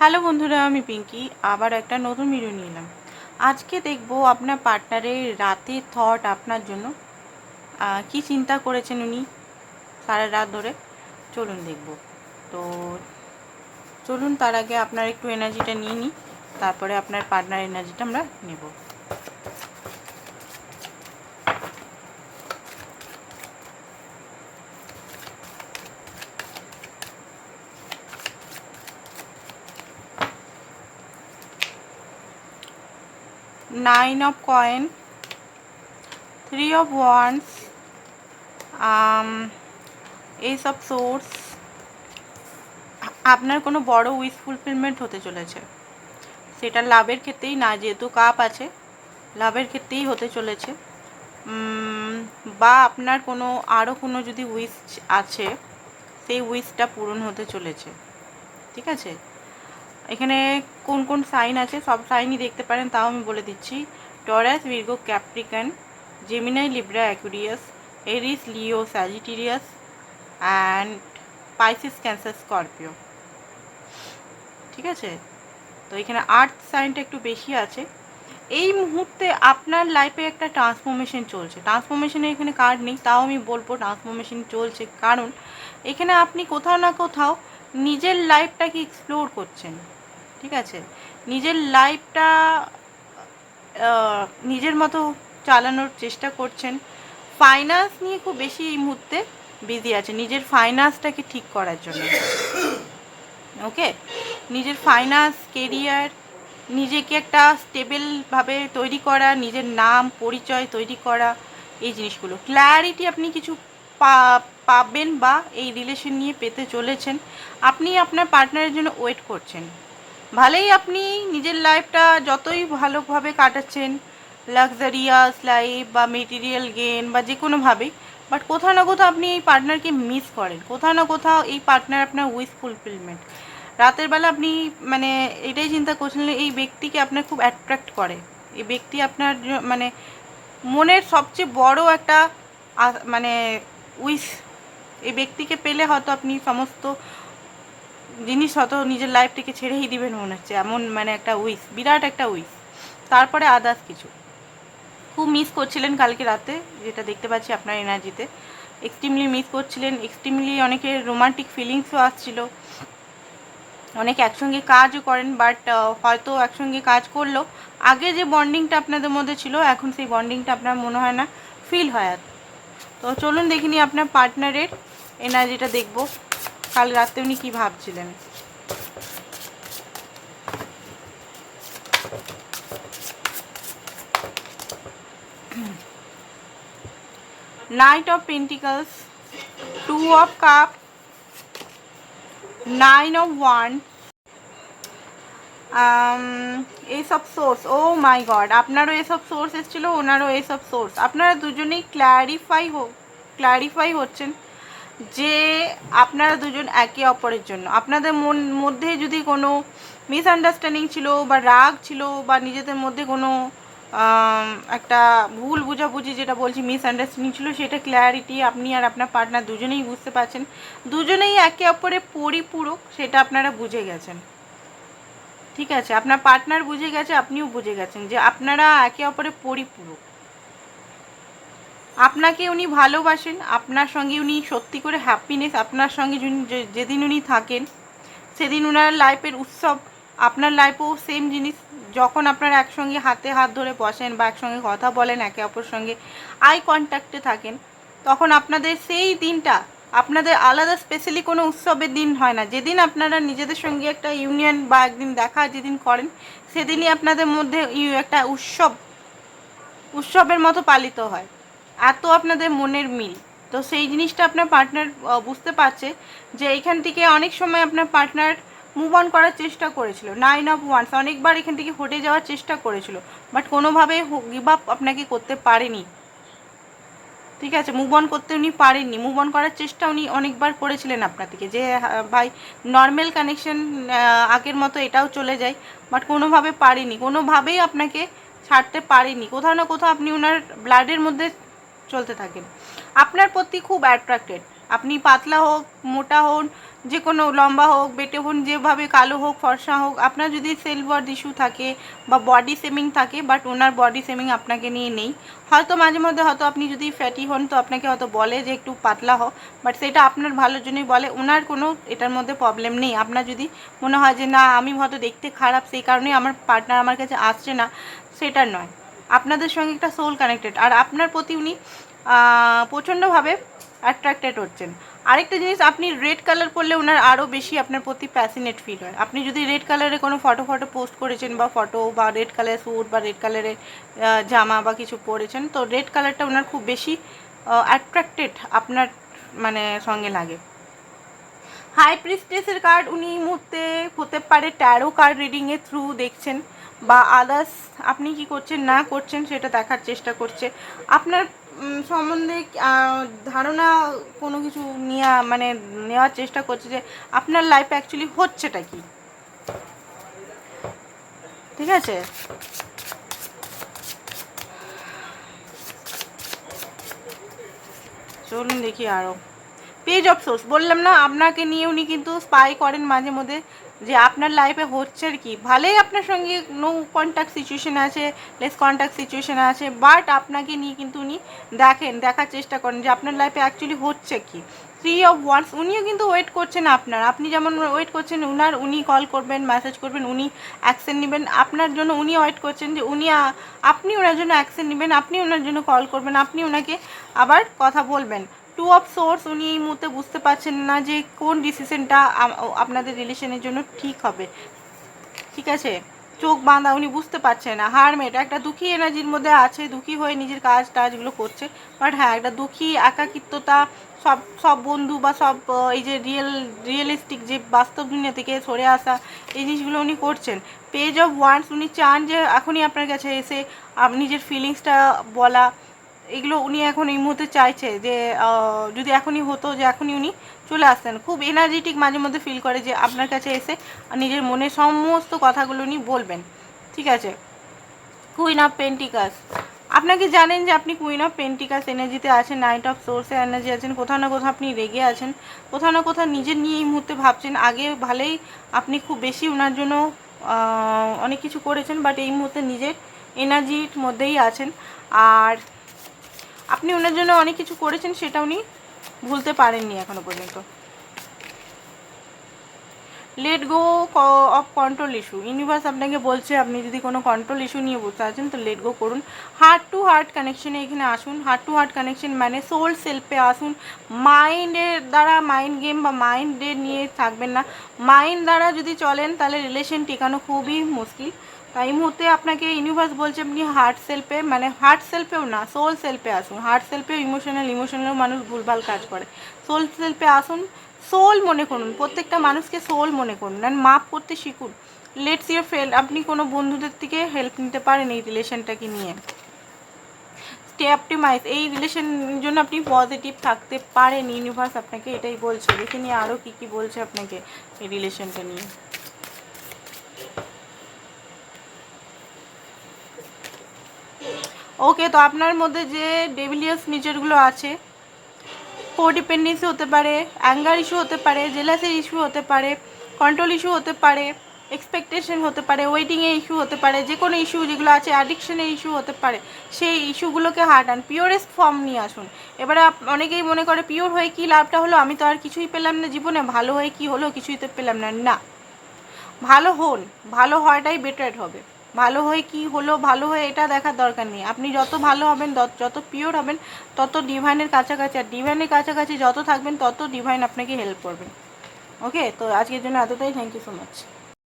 Hello বন্ধুরা, আমি পিঙ্কি আবার একটা নতুন ভিডিও নিয়ে এলাম। আজকে দেখব আপনার পার্টনারের রাতের থট আপনার জন্য কি চিন্তা করেছেন উনি সারা রাত ধরে। চলুন দেখব। তো চলুন, তার আগে আপনার একটু এনার্জিটা নিয়ে নিই, তারপরে আপনার পার্টনার এনার্জিটা আমরা নেব। Nine of coin, 3 of wands, S of swords. আপনার কোনো বড় উইশ ফুলফিলমেন্ট হতে চলেছে, সেটা লাভের ক্ষেত্রেই না, যেহেতু কাপ আছে লাভের ক্ষেত্রেই হতে চলেছে। বা আপনার কোনো আরও কোনো যদি উইশ আছে, সেই উইশটা পূরণ হতে চলেছে। ঠিক আছে, এখানে কোন কোন সাইন আছে সব সাইনই দেখতে পারেন, তাও আমি বলে দিচ্ছি। Taurus, Virgo, Capricorn, Gemini, Libra, Aquarius, Aries, Leo, Sagittarius and Pisces, Cancer, Scorpio. ঠিক আছে, তো এখানে আর্থ সাইনটা একটু বেশি আছে। এই মুহূর্তে আপনার লাইফে একটা ট্রান্সফরমেশন চলছে। ট্রান্সফরমেশনে এখানে কার্ড নেই, তাও আমি বলবো ট্রান্সফরমেশন চলছে, কারণ এখানে আপনি কোথাও না কোথাও নিজের লাইফটাকে এক্সপ্লোর করছেন। ঠিক আছে, নিজের লাইফটা নিজের মতো চালানোর চেষ্টা করছেন। ফাইন্যান্স নিয়ে খুব বেশি এই মুহূর্তে বিজি আছে, নিজের ফাইন্যান্সটাকে ঠিক করার জন্য। ওকে, নিজের ফাইন্যান্স, কেরিয়ার, নিজেকে একটা স্টেবলভাবে তৈরি করা, নিজের নাম পরিচয় তৈরি করা, এই জিনিসগুলো ক্ল্যারিটি আপনি কিছু পাবেন বা এই রিলেশন নিয়ে পেতে চলেছেন। আপনি আপনার পার্টনারের জন্য ওয়েট করছেন। ভালোই আপনি নিজের লাইফটা যতই ভালোভাবে কাটাচ্ছেন, লাক্সারিয়াস লাইফ বা মেটেরিয়াল গেন বা যে কোনোভাবেই, বাট কোথাও না কোথাও আপনি এই পার্টনারকে মিস করেন। কোথাও না কোথাও এই পার্টনার আপনার উইশ ফুলফিলমেন্ট। রাতের বেলা আপনি মানে এটাই চিন্তা করছিলেন, এই ব্যক্তিকে আপনার খুব অ্যাট্রাক্ট করে। এই ব্যক্তি আপনার মানে মনের সবচেয়ে বড় একটা মানে উইশ। এই ব্যক্তিকে পেলে হয়তো আপনি সমস্ত জিনিস হয়তো নিজের লাইফটাকে ছেড়েই দিবেন মনে হচ্ছে, এমন মানে একটা উইশ, বিরাট একটা উইশ। তারপরে আদার্স কিছু খুব মিস করছিলেন কালকে রাতে, যেটা দেখতে পাচ্ছি আপনার এনার্জিতে। এক্সট্রিমলি মিস করছিলেন, এক্সট্রিমলি অনেকের রোমান্টিক ফিলিংসও আসছিল, অনেকে একসঙ্গে কাজও করেন, বাট হয়তো একসঙ্গে কাজ করলেও আগে যে বন্ডিংটা আপনাদের মধ্যে ছিল, এখন সেই বন্ডিংটা আপনার মনে হয় না ফিল হয়। তো চলুন দেখিনি আপনার পার্টনারের এনার্জিটা দেখব, কাল রাতে উনি কী ভাবছিলেন। Knight of Pentacles, 2 of Cups, 9 of Wands, Ace of Swords. ও মাই গড, আপনারও Ace of Swords এসেছিল, ওনারও Ace of Swords। আপনারা দুজনেই ক্ল্যারিফাই হচ্ছেন যে আপনারা দুজন একে অপরের জন্য, আপনাদের মধ্যে যদি কোনো মিসআন্ডারস্ট্যান্ডিং ছিল বা রাগ ছিল বা নিজেদের মধ্যে কোনো একটা ভুল বুঝাবুঝি, যেটা বলছি মিসআন্ডারস্ট্যান্ডিং ছিল, সেটা ক্ল্যারিটি আপনি আর আপনার পার্টনার দুজনেই বুঝতে পারছেন। দুজনেই একে অপরের পরিপূরক, সেটা আপনারা বুঝে গেছেন। ঠিক আছে, আপনার পার্টনার বুঝে গেছে, আপনিও বুঝে গেছেন যে আপনারা একে অপরের পরিপূরক। আপনাকে উনি ভালোবাসেন, আপনার সঙ্গে উনি সত্যি করে হ্যাপিনেস, আপনার সঙ্গে যেদিন উনি থাকেন সেদিন ওনার লাইফের উৎসব। আপনার লাইফেও সেম জিনিস, যখন আপনারা একসঙ্গে হাতে হাত ধরে বসেন বা একসঙ্গে কথা বলেন, একে অপর সঙ্গে আই কন্ট্যাক্টে থাকেন, তখন আপনাদের সেই দিনটা আপনাদের আলাদা স্পেশালি কোনো উৎসবের দিন হয় না। যেদিন আপনারা নিজেদের সঙ্গে একটা ইউনিয়ন বা একদিন দেখা যেদিন করেন, সেদিনই আপনাদের মধ্যে একটা উৎসবের মতো পালিত হয়। এত আপনাদের মনের মিল। তো সেই জিনিসটা আপনার পার্টনার বুঝতে পারছে যে এইখান থেকে অনেক সময় আপনার পার্টনার মুভ অন করার চেষ্টা করেছিল। 9 অফ ওয়ান্স, অনেকবার এখান থেকে হটে যাওয়ার চেষ্টা করেছিল, বাট কোনোভাবে গিভ আপ আপনাকে করতে পারেনি। ঠিক আছে, মুভ অন করতে উনি পারেননি, মুভ অন করার চেষ্টা উনি অনেকবার করেছিলেন আপনার থেকে, যে ভাই নর্মাল কানেকশন আগের মতো এটাও চলে যায়, বাট কোনোভাবে পারেনি, কোনোভাবেই আপনাকে ছাড়তে পারেনি। কোথাও না কোথাও আপনি ওনার ব্লাডের মধ্যে চলতে থাকেন, আপনার প্রতি খুব অ্যাট্রাক্টেড। আপনি পাতলা হোক, মোটা হন, যে কোনো লম্বা হোক, বেটে হোক, যেভাবে কালো হোক, ফর্সা হোক, আপনার যদি সেলফ ওয়ার্থ ইস্যু থাকে বা বডি শেমিং থাকে, বাট ওনার বডি শেমিং আপনাকে নিয়ে নেই। হয়তো মাঝে মধ্যে হয়তো আপনি যদি ফ্যাটি হন তো আপনাকে হয়তো বলে যে একটু পাতলা হও, বাট সেটা আপনার ভালোর জন্যই বলে, ওনার কোনো এটার মধ্যে প্রবলেম নেই। আপনার যদি মনে হয় যে না আমি হয়তো দেখতে খারাপ সেই কারণেই আমার পার্টনার আমার কাছে আসছে না, সেটা নয়। আপনাদের সঙ্গে একটা সোল কানেক্টেড, আর আপনার প্রতি উনি প্রচণ্ডভাবে অ্যাট্রাক্টেড হচ্ছেন। আরেকটা জিনিস, আপনি রেড কালার পরলে ওনার আরও বেশি আপনার প্রতি প্যাশনেট ফিল হয়। আপনি যদি রেড কালারে কোনো ফটো পোস্ট করেছেন বা ফটো বা রেড কালারের স্যুট বা রেড কালারের জামা বা কিছু পরেছেন, তো রেড কালারটা ওনার খুব বেশি অ্যাট্রাক্টেড আপনার মানে সঙ্গে লাগে। হাই প্রিস্টেসের কার্ড উনি এই মুহূর্তে হতে পারে ট্যারো কার্ড রিডিংয়ের থ্রু দেখছেন, বা আদার্স আপনি কি করছেন না করছেন সেটা দেখার চেষ্টা করছে। আপনার সম্বন্ধে ধারণা কোনো কিছু নিয়ে মানে নেওয়ার চেষ্টা করছে যে আপনার লাইফে অ্যাকচুয়ালি হচ্ছেটা কি। ঠিক আছে, চলুন দেখি আরও। পেজ অফ সোর্স, বললাম না আপনাকে নিয়ে উনি কিন্তু স্পাই করেন মাঝে মধ্যে যে আপনার লাইফে হচ্ছে আর কি। ভালোই আপনার সঙ্গে নো কন্ট্যাক্ট সিচুয়েশান আছে, লেস কন্ট্যাক্ট সিচুয়েশান আছে, বাট আপনাকে নিয়ে কিন্তু উনি দেখার চেষ্টা করেন যে আপনার লাইফে অ্যাকচুয়ালি হচ্ছে কি। 3 অফ ওয়ান্স, উনিও কিন্তু ওয়েট করছেন আপনার, আপনি যেমন ওয়েট করছেন উনি কল করবেন, মেসেজ করবেন, উনি অ্যাকশন নেবেন আপনার জন্য, উনি ওয়েট করছেন যে আপনি ওনার জন্য অ্যাকশন নেবেন, আপনি ওনার জন্য কল করবেন, আপনি ওনাকে আবার কথা বলবেন। 2 অফ সোর্স, উনি এই মুহূর্তে বুঝতে পারছেন না যে কোন ডিসিশনটা আপনাদের রিলেশনের জন্য ঠিক হবে। ঠিক আছে, চোখ বাঁধা, উনি বুঝতে পারছেন না। হারমেট, একটা দুঃখী এনার্জির মধ্যে আছে, দুঃখী হয়ে নিজের কাজগুলো করছে, বাট হ্যাঁ একটা দুঃখী একাকিত্বতা, সব বন্ধু বা সব এই যে রিয়েলিস্টিক যে বাস্তব দুনিয়া থেকে সরে আসা, এই জিনিসগুলো উনি করছেন। পেজ অফ ওয়ান্স, উনি চান যে এখনই আপনার কাছে এসে নিজের ফিলিংসটা বলা, এগুলো উনি এখন এই মুহূর্তে চাইছে যে যদি এখনই হতো যে এখনই উনি চলে আসতেন। খুব এনার্জেটিক মাঝে মধ্যে ফিল করে যে আপনার কাছে এসে নিজের মনের সমস্ত কথাগুলো উনি বলবেন। ঠিক আছে, কুইন অফ পেন্টিকাস, আপনাকে জানেন যে আপনি কুইন অফ পেন্টিকাস এনার্জিতে আছেন, নাইট অফ সোর্সে এনার্জি আছেন, কোথাও না কোথাও আপনি রেগে আছেন, কোথাও না কোথাও নিজের নিয়ে এই মুহূর্তে ভাবছেন। আগে ভালোই আপনি খুব বেশি ওনার জন্য অনেক কিছু করেছেন, বাট এই মুহূর্তে নিজের এনার্জির মধ্যেই আছেন, আর আপনি ওনার জন্য অনেক কিছু করেছেন সেটা উনি ভুলতে পারেননি এখনো পর্যন্ত। Let go of control issue, universe আপনাকে বলছে আপনি যদি কোনো কন্ট্রোল ইস্যু নিয়ে বসে আছেন তো লেট গো করুন। হার্ট টু হার্ট কানেকশনে এখানে আসুন। হার্ট টু হার্ট কানেকশন মানে সোল সেলফে আসুন। মাইন্ডের দ্বারা মাইন্ড গেম বা মাইন্ডের নিয়ে থাকবেন না। মাইন্ড দ্বারা যদি চলেন তাহলে রিলেশন টেকানো খুবই মুশকিল। তাই এই মুহূর্তে আপনাকে ইউনিভার্স বলছে আপনি হার্ট সেলফে, মানে হার্ট সেলফেও না, সোল সেলফে আসুন। হার্ট সেলফেও ইমোশনাল মানুষ ভুলভাল কাজ করে। সোল সেলফে আসুন, সোল মনে করুন, প্রত্যেকটা মানুষকে সোল মনে করুন, অ্যান্ড মাপ করতে শিখুন। লেটস ইউর ফ্রেন্ড, আপনি কোনো বন্ধুদের থেকে হেল্প নিতে পারেন এই রিলেশনটাকে নিয়ে। স্টে অপটিমাইজ, এই রিলেশনের জন্য আপনি পজিটিভ থাকতে পারেন, ইউনিভার্স আপনাকে এটাই বলছে। দেখে নিয়ে আরও কী বলছে আপনাকে এই রিলেশনটা নিয়ে। ওকে, তো আপনার মধ্যে যে ডেভিলিয়াস নেচারগুলো আছে, কোডিপেন্ডেন্সি হতে পারে, অ্যাঙ্গার ইস্যু হতে পারে, জেলাসের ইস্যু হতে পারে, কন্ট্রোল ইস্যু হতে পারে, এক্সপেকটেশন হতে পারে, ওয়েটিংয়ের ইস্যু হতে পারে, যে কোনো ইস্যু যেগুলো আছে, অ্যাডিকশনের ইস্যু হতে পারে, সেই ইস্যুগুলোকে হাঁটান, পিওরেস্ট ফর্ম নিয়ে আসুন। এবারে অনেকেই মনে করে পিওর হয়ে কী লাভটা হলো, আমি তো আর কিছুই পেলাম না জীবনে, ভালো হয়ে কী হলো, কিছুই তো পেলাম না। না, ভালো হন, ভালো হওয়াটাই বেটার হবে। ভালো হয়ে কি হলো, ভালো হয়ে এটা দেখার দরকার নেই। আপনি যত ভালো হবেন, যত পিওর হবেন, তত ডিভাইনের কাছাকাছি, আর ডিভাইনের কাছাকাছি যত থাকবেন তত ডিভাইন আপনাকে হেল্প করবেন। ওকে, তো আজকের জন্য এতটাই। Thank you so much.